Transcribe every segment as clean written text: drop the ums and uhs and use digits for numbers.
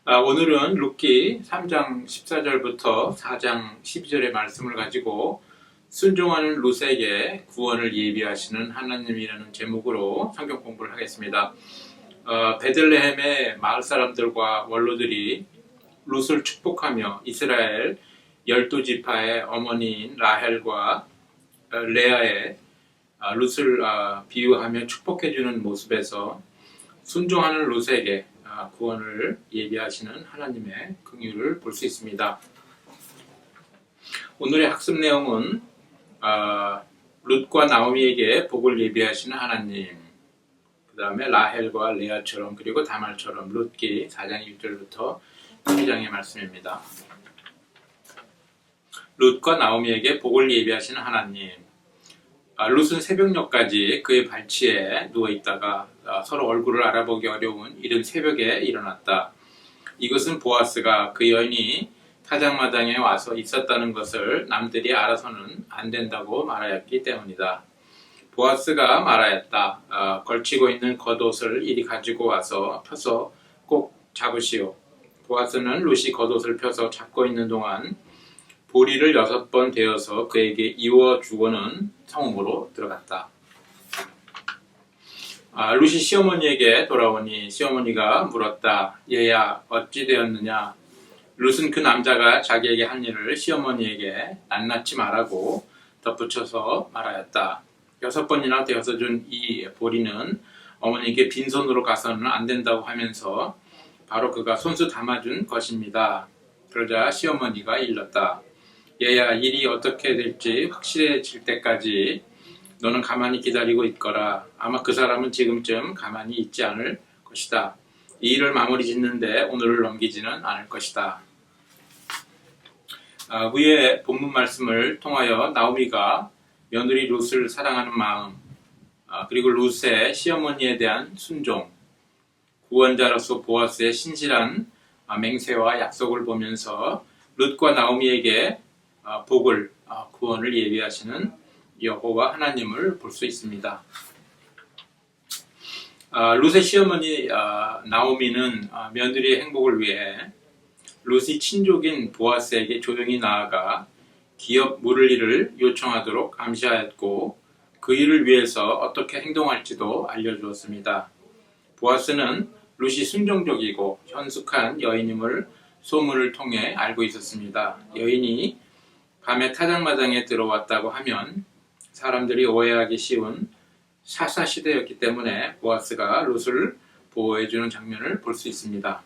오늘은 룻기 3장 14절부터 4장 12절의 말씀을 가지고 순종하는 룻에게 구원을 예비하시는 하나님이라는 제목으로 성경 공부를 하겠습니다. 베들레헴의 마을 사람들과 원로들이 룻을 축복하며 이스라엘 12지파의 어머니인 라헬과 레아의 룻을 비유하며 축복해주는 모습에서 순종하는 룻에게 구원을 예비하시는 하나님의 긍휼을 볼 수 있습니다. 오늘의 학습 내용은 룻과 나오미에게 복을 예비하시는 하나님, 그 다음에 라헬과 레아처럼 그리고 다말처럼 룻기 4장 1절부터 12장의 말씀입니다. 룻과 나오미에게 복을 예비하시는 하나님. 룻은 새벽녘까지 그의 발치에 누워있다가 서로 얼굴을 알아보기 어려운 이른 새벽에 일어났다. 이것은 보아스가 그 여인이 타작마당에 와서 있었다는 것을 남들이 알아서는 안 된다고 말하였기 때문이다. 보아스가 말하였다. 걸치고 있는 겉옷을 이리 가지고 와서 펴서 꼭 잡으시오. 보아스는 룻이 겉옷을 펴서 잡고 있는 동안 보리를 6번 되어서 그에게 이워주고는 성읍으로 들어갔다. 룻이 시어머니에게 돌아오니 시어머니가 물었다. 얘야 어찌 되었느냐? 룻은 그 남자가 자기에게 한 일을 시어머니에게 낱낱이 말하고 덧붙여서 말하였다. 6번이나 되어서 준 이 보리는 어머니께 빈손으로 가서는 안 된다고 하면서 바로 그가 손수 담아준 것입니다. 그러자 시어머니가 일렀다. 얘야 일이 어떻게 될지 확실해질 때까지 너는 가만히 기다리고 있거라. 아마 그 사람은 지금쯤 가만히 있지 않을 것이다. 이 일을 마무리 짓는데 오늘을 넘기지는 않을 것이다. 위의 본문 말씀을 통하여 나오미가 며느리 룻을 사랑하는 마음, 그리고 룻의 시어머니에 대한 순종, 구원자로서 보아스의 신실한 맹세와 약속을 보면서 룻과 나오미에게 복을, 구원을 예비하시는 여호와 하나님을 볼 수 있습니다. 룻의 시어머니 나오미는 며느리의 행복을 위해 룻이 친족인 보아스에게 조용히 나아가 기업 물을 일을 요청하도록 암시하였고 그 일을 위해서 어떻게 행동할지도 알려주었습니다. 보아스는 룻이 순종적이고 현숙한 여인임을 소문을 통해 알고 있었습니다. 여인이 밤에 타작마당에 들어왔다고 하면 사람들이 오해하기 쉬운 샤사시대였기 때문에 보아스가 룻을 보호해주는 장면을 볼 수 있습니다.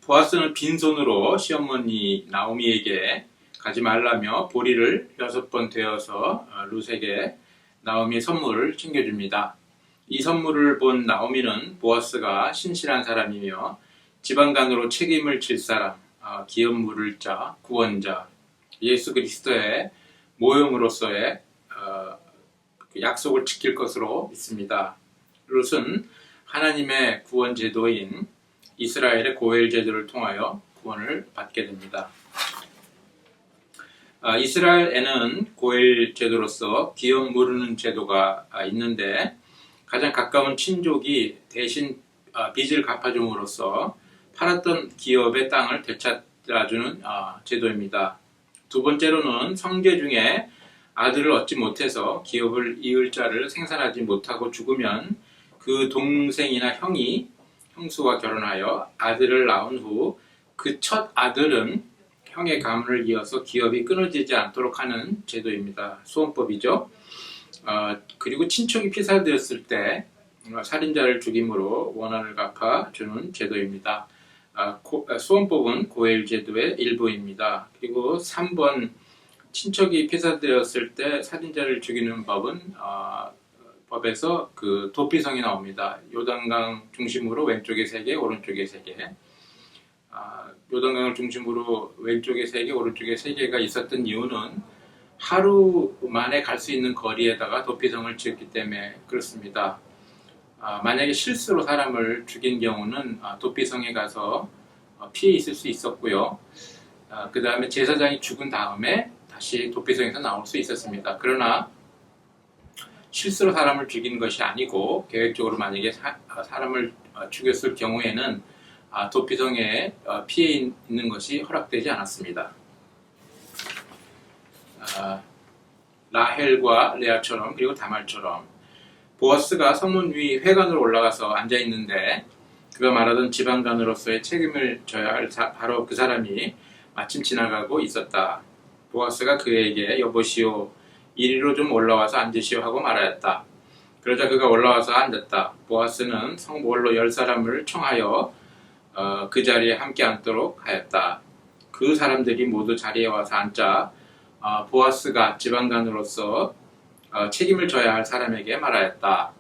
보아스는 빈손으로 시어머니 나오미에게 가지 말라며 보리를 6번 되어서 룻에게 나오미의 선물을 챙겨줍니다. 이 선물을 본 나오미는 보아스가 신실한 사람이며 지방간으로 책임을 질 사람, 기업 물을 자, 구원자, 예수 그리스도의 모형으로서의 약속을 지킬 것으로 믿습니다. 룻은 하나님의 구원 제도인 이스라엘의 고엘 제도를 통하여 구원을 받게 됩니다. 이스라엘에는 고엘 제도로서 기업 물르는 제도가 있는데 가장 가까운 친족이 대신 빚을 갚아줌으로써 팔았던 기업의 땅을 되찾아주는 제도입니다. 두 번째로는 형제 중에 아들을 얻지 못해서 기업을 이을 자를 생산하지 못하고 죽으면 그 동생이나 형수와 결혼하여 아들을 낳은 후 그 첫 아들은 형의 가문을 이어서 기업이 끊어지지 않도록 하는 제도입니다. 소원법이죠. 그리고 친척이 피살되었을 때 살인자를 죽임으로 원한을 갚아주는 제도입니다. 소원법은 고엘 제도의 일부입니다. 그리고 3번 친척이 피살되었을 때 살인자를 죽이는 법은 법에서 그 도피성이 나옵니다. 요단강 중심으로 왼쪽에 3개, 오른쪽에 3개. 요단강을 중심으로 왼쪽에 3개, 오른쪽에 3개가 있었던 이유는 하루 만에 갈 수 있는 거리에다가 도피성을 지었기 때문에 그렇습니다. 만약에 실수로 사람을 죽인 경우는 도피성에 가서 피해 있을 수 있었고요. 그 다음에 제사장이 죽은 다음에 다시 도피성에서 나올 수 있었습니다. 그러나 실수로 사람을 죽인 것이 아니고 계획적으로 만약에 사람을 죽였을 경우에는 도피성에 피해 있는 것이 허락되지 않았습니다. 라헬과 레아처럼 그리고 다말처럼 보아스가 성문 위 회관으로 올라가서 앉아 있는데 그가 말하던 지방간으로서의 책임을 져야 할 바로 그 사람이 마침 지나가고 있었다. 보아스가 그에게 여보시오, 이리로 좀 올라와서 앉으시오 하고 말하였다. 그러자 그가 올라와서 앉았다. 보아스는 성mol로 10사람을 청하여 그 자리에 함께 앉도록 하였다. 그 사람들이 모두 자리에 와서 앉자 보아스가 지방간으로서 책임을 져야 할 사람에게 말하였다.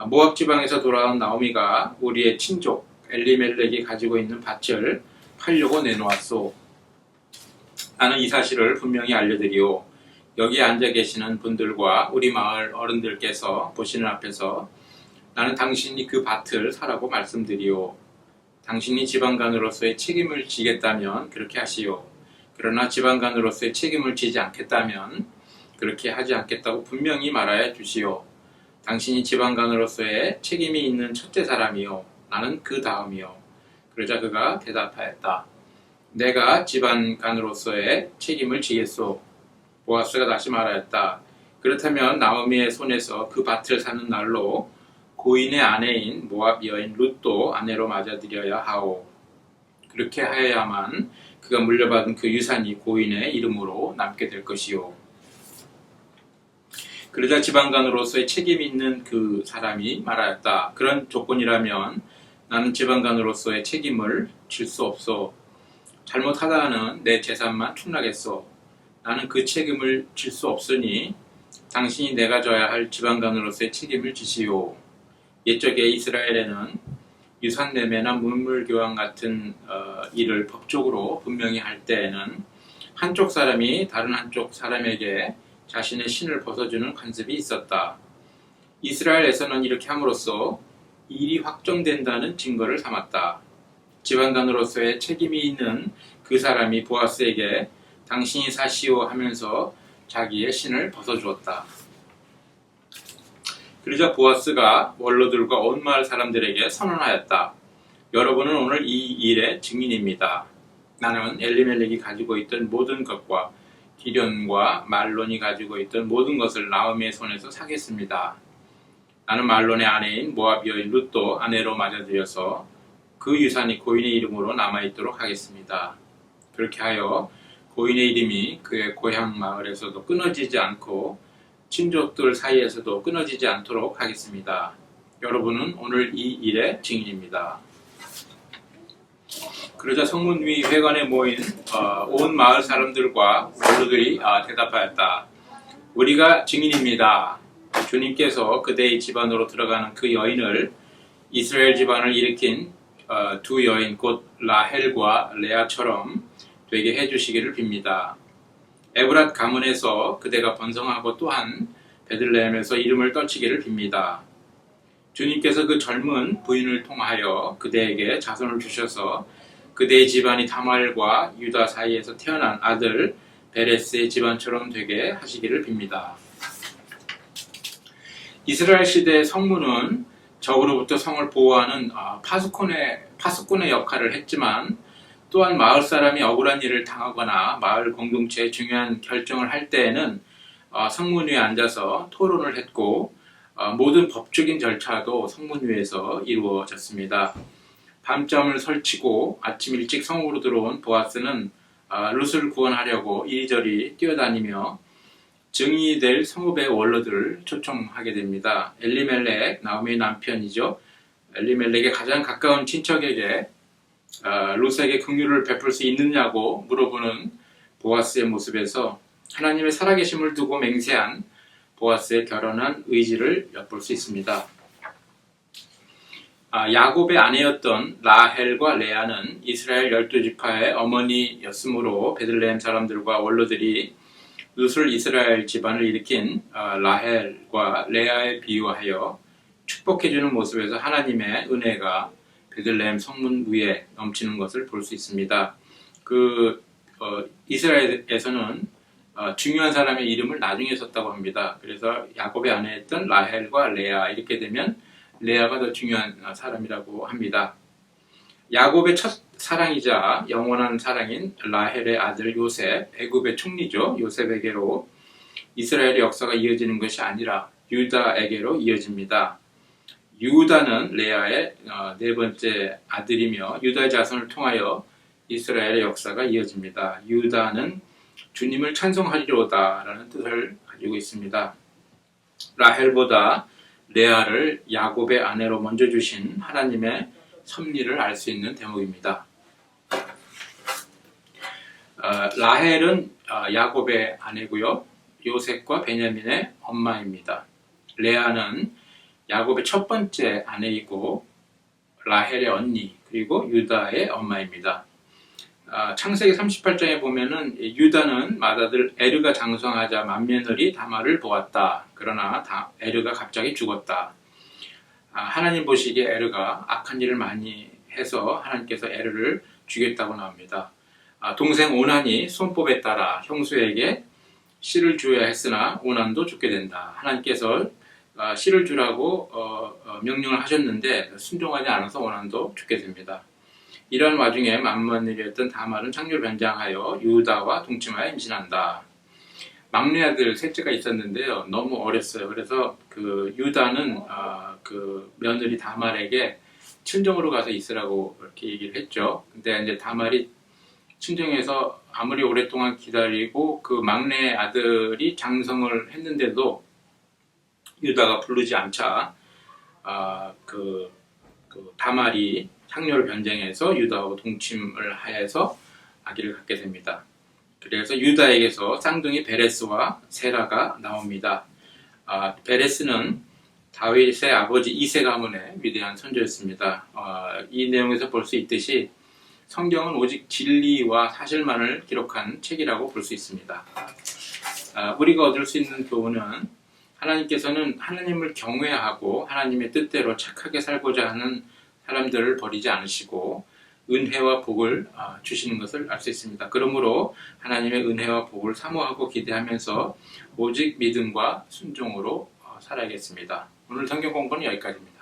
모압 지방에서 돌아온 나오미가 우리의 친족 엘리멜렉이 가지고 있는 밭을 팔려고 내놓았소. 나는 이 사실을 분명히 알려드리오. 여기 앉아 계시는 분들과 우리 마을 어른들께서 보시는 앞에서 나는 당신이 그 밭을 사라고 말씀드리오. 당신이 지방간으로서의 책임을 지겠다면 그렇게 하시오. 그러나 지방간으로서의 책임을 지지 않겠다면 그렇게 하지 않겠다고 분명히 말하여 주시오. 당신이 지방간으로서의 책임이 있는 첫째 사람이요. 나는 그 다음이요. 그러자 그가 대답하였다. 내가 지방간으로서의 책임을 지겠소. 보아스가 다시 말하였다. 그렇다면 나오미의 손에서 그 밭을 사는 날로 고인의 아내인 모압 여인 룻도 아내로 맞아들여야 하오. 그렇게 하여야만 그가 물려받은 그 유산이 고인의 이름으로 남게 될 것이요. 그러자 지방간으로서의 책임이 있는 그 사람이 말하였다. 그런 조건이라면 나는 지방간으로서의 책임을 질 수 없소. 잘못하다가는 내 재산만 축나겠소. 나는 그 책임을 질 수 없으니 당신이 내가 져야 할 지방간으로서의 책임을 지시오. 옛적에 이스라엘에는 유산매매나 문물교환 같은 일을 법적으로 분명히 할 때에는 한쪽 사람이 다른 한쪽 사람에게 자신의 신을 벗어주는 관습이 있었다. 이스라엘에서는 이렇게 함으로써 일이 확정된다는 증거를 삼았다. 지방간으로서의 책임이 있는 그 사람이 보아스에게 당신이 사시오 하면서 자기의 신을 벗어주었다. 그러자 보아스가 원로들과 온 마을 사람들에게 선언하였다. 여러분은 오늘 이 일의 증인입니다. 나는 엘리멜렉이 가지고 있던 모든 것과 기련과 말론이 가지고 있던 모든 것을 나오미의 손에서 사겠습니다. 나는 말론의 아내인 모압 여인 룻도 아내로 맞아들여서 그 유산이 고인의 이름으로 남아있도록 하겠습니다. 그렇게 하여 고인의 이름이 그의 고향 마을에서도 끊어지지 않고 친족들 사이에서도 끊어지지 않도록 하겠습니다. 여러분은 오늘 이 일의 증인입니다. 그러자 성문 위 회관에 모인 온 마을 사람들과 원로들이 대답하였다. 우리가 증인입니다. 주님께서 그대의 집안으로 들어가는 그 여인을 이스라엘 집안을 일으킨 두 여인 곧 라헬과 레아처럼 되게 해주시기를 빕니다. 에브랏 가문에서 그대가 번성하고 또한 베들레헴에서 이름을 떨치기를 빕니다. 주님께서 그 젊은 부인을 통하여 그대에게 자손을 주셔서 그대의 집안이 다말과 유다 사이에서 태어난 아들 베레스의 집안처럼 되게 하시기를 빕니다. 이스라엘 시대의 성문은 적으로부터 성을 보호하는 파수꾼의 역할을 했지만 또한 마을 사람이 억울한 일을 당하거나 마을 공동체의 중요한 결정을 할 때에는 성문 위에 앉아서 토론을 했고 모든 법적인 절차도 성문 위에서 이루어졌습니다. 밤잠을 설치고 아침 일찍 성으로 들어온 보아스는 룻을 구원하려고 이리저리 뛰어다니며 증인이 될 성읍의 원로들을 초청하게 됩니다. 엘리멜렉, 나오미의 남편이죠. 엘리멜렉의 가장 가까운 친척에게 룻에게 긍휼을 베풀 수 있느냐고 물어보는 보아스의 모습에서 하나님의 살아계심을 두고 맹세한 보아스의 결혼한 의지를 엿볼 수 있습니다. 야곱의 아내였던 라헬과 레아는 이스라엘 12지파의 어머니였으므로 베들레헴 사람들과 원로들이 룻을 이스라엘 집안을 일으킨 라헬과 레아에 비유하여 축복해주는 모습에서 하나님의 은혜가 베들레헴 성문 위에 넘치는 것을 볼 수 있습니다. 이스라엘에서는 중요한 사람의 이름을 나중에 썼다고 합니다. 그래서 야곱의 아내였던 라헬과 레아 이렇게 되면 레아가 더 중요한 사람이라고 합니다. 야곱의 첫 사랑이자 영원한 사랑인 라헬의 아들 요셉, 애굽의 총리죠. 요셉에게로 이스라엘의 역사가 이어지는 것이 아니라 유다에게로 이어집니다. 유다는 레아의 네 번째 아들이며 유다의 자손을 통하여 이스라엘의 역사가 이어집니다. 유다는 주님을 찬송하리로다 라는 뜻을 가지고 있습니다. 라헬보다 레아를 야곱의 아내로 먼저 주신 하나님의 섭리를 알 수 있는 대목입니다. 라헬은 야곱의 아내고요. 요셉과 베냐민의 엄마입니다. 레아는 야곱의 첫 번째 아내이고 라헬의 언니 그리고 유다의 엄마입니다. 창세기 38장에 보면은 유다는 맏아들 에르가 장성하자 맏며느리 다말을 보았다. 그러나 에르가 갑자기 죽었다. 하나님 보시기에 에르가 악한 일을 많이 해서 하나님께서 에르를 죽였다고 나옵니다. 동생 오난이 손법에 따라 형수에게 씨를 주어야 했으나 오난도 죽게 된다. 하나님께서 씨를 주라고 명령을 하셨는데 순종하지 않아서 오난도 죽게 됩니다. 이런 와중에 맏며느리였던 다말은 창녀를 변장하여 유다와 동침하여 임신한다. 막내 아들 셋째가 있었는데요. 너무 어렸어요. 그래서 그 유다는 그 며느리 다말에게 친정으로 가서 있으라고 이렇게 얘기를 했죠. 근데 이제 다말이 친정에서 아무리 오랫동안 기다리고 그 막내 아들이 장성을 했는데도 유다가 부르지 않자 그 다말이 창녀를 변장해서 유다하고 동침을 하여서 아기를 갖게 됩니다. 그래서 유다에게서 쌍둥이 베레스와 세라가 나옵니다. 베레스는 다윗의 아버지 이세 가문의 위대한 선조였습니다. 이 내용에서 볼 수 있듯이 성경은 오직 진리와 사실만을 기록한 책이라고 볼 수 있습니다. 우리가 얻을 수 있는 교훈은 하나님께서는 하나님을 경외하고 하나님의 뜻대로 착하게 살고자 하는 사람들을 버리지 않으시고 은혜와 복을 주시는 것을 알 수 있습니다. 그러므로 하나님의 은혜와 복을 사모하고 기대하면서 오직 믿음과 순종으로 살아야겠습니다. 오늘 성경 공부는 여기까지입니다.